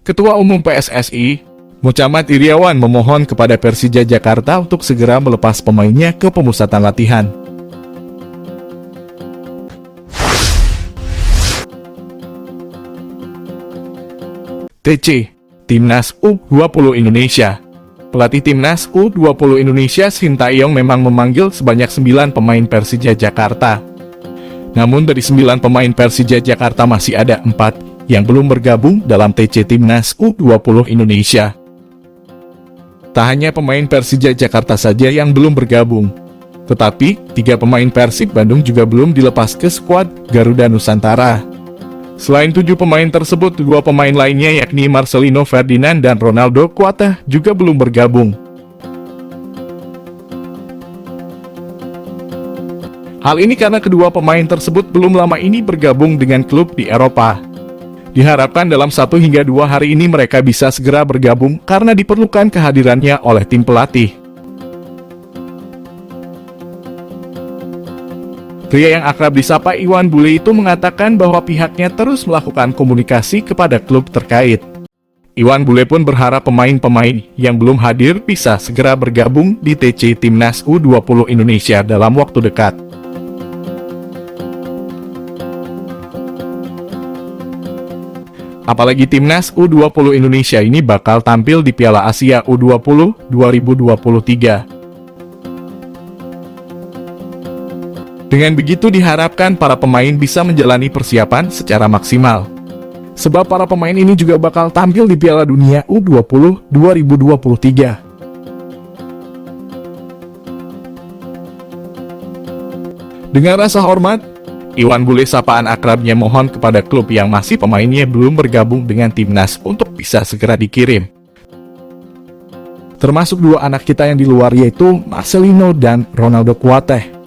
Ketua Umum PSSI, Muhammad Iryawan memohon kepada Persija Jakarta untuk segera melepas pemainnya ke pemusatan latihan. TC, Timnas U20 Indonesia. Pelatih Timnas U20 Indonesia Sintayong memang memanggil sebanyak 9 pemain Persija Jakarta. Namun dari 9 pemain Persija Jakarta masih ada 4 yang belum bergabung dalam TC Timnas U20 Indonesia. Tak hanya pemain Persija Jakarta saja yang belum bergabung, tetapi 3 pemain Persib Bandung juga belum dilepas ke skuad Garuda Nusantara. Selain 7 pemain tersebut, 2 pemain lainnya yakni Marcelino Ferdinand dan Ronaldo Kuateh juga belum bergabung. Hal ini karena kedua pemain tersebut belum lama ini bergabung dengan klub di Eropa. Diharapkan dalam 1 hingga 2 hari ini mereka bisa segera bergabung karena diperlukan kehadirannya oleh tim pelatih. Pria yang akrab disapa Iwan Bule itu mengatakan bahwa pihaknya terus melakukan komunikasi kepada klub terkait. Iwan Bule pun berharap pemain-pemain yang belum hadir bisa segera bergabung di TC Timnas U20 Indonesia dalam waktu dekat. Apalagi Timnas U20 Indonesia ini bakal tampil di Piala Asia U20 2023. Dengan begitu diharapkan para pemain bisa menjalani persiapan secara maksimal. Sebab para pemain ini juga bakal tampil di Piala Dunia U20 2023. Dengan rasa hormat, Iwan Bule sapaan akrabnya mohon kepada klub yang masih pemainnya belum bergabung dengan Timnas untuk bisa segera dikirim. Termasuk 2 anak kita yang di luar yaitu Marcelino dan Ronaldo Kuateh.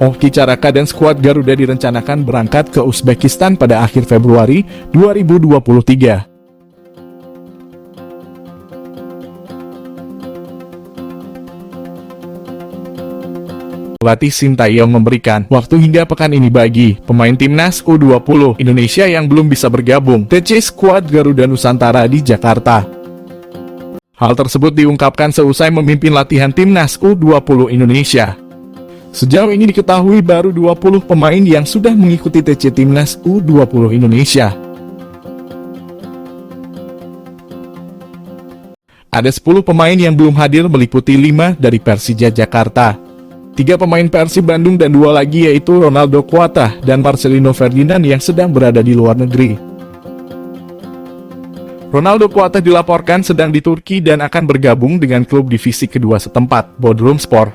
Oki Caraka dan skuad Garuda direncanakan berangkat ke Uzbekistan pada akhir Februari 2023. Pelatih Sintayong memberikan waktu hingga pekan ini bagi pemain Timnas U20 Indonesia yang belum bisa bergabung TC skuad Garuda Nusantara di Jakarta. Hal tersebut diungkapkan seusai memimpin latihan Timnas U20 Indonesia. Sejauh ini diketahui baru 20 pemain yang sudah mengikuti TC Timnas U20 Indonesia. Ada 10 pemain yang belum hadir meliputi 5 dari Persija Jakarta, 3 pemain Persib Bandung dan 2 lagi yaitu Ronaldo Kuateh dan Marcelino Ferdinand yang sedang berada di luar negeri. Ronaldo Kuateh dilaporkan sedang di Turki dan akan bergabung dengan klub divisi kedua setempat, Bodrumspor.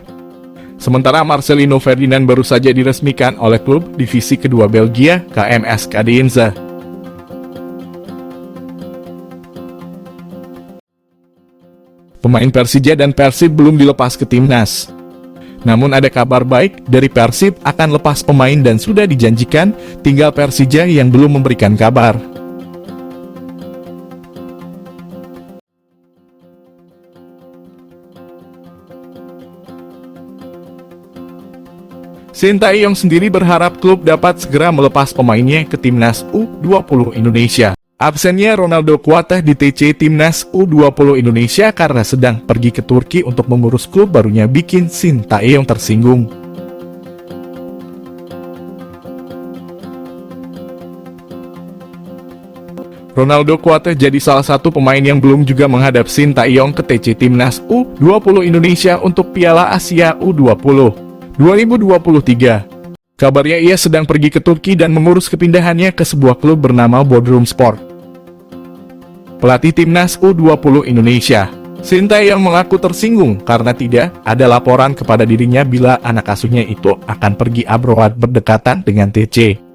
Sementara Marcelino Ferdinand baru saja diresmikan oleh klub divisi kedua Belgia, KMS Kadeense. Pemain Persija dan Persib belum dilepas ke Timnas. Namun ada kabar baik dari Persib akan lepas pemain dan sudah dijanjikan, tinggal Persija yang belum memberikan kabar. Sintayong sendiri berharap klub dapat segera melepas pemainnya ke Timnas U20 Indonesia. Absennya Ronaldo Kuateh di TC Timnas U20 Indonesia karena sedang pergi ke Turki untuk mengurus klub barunya bikin Sintayong tersinggung. Ronaldo Kuateh jadi salah satu pemain yang belum juga menghadap Sintayong ke TC Timnas U20 Indonesia untuk Piala Asia U20 2023. Kabarnya ia sedang pergi ke Turki dan mengurus kepindahannya ke sebuah klub bernama Bodrumspor. Pelatih Timnas U20 Indonesia, Sintayong mengaku tersinggung karena tidak ada laporan kepada dirinya bila anak asuhnya itu akan pergi abroad berdekatan dengan TC.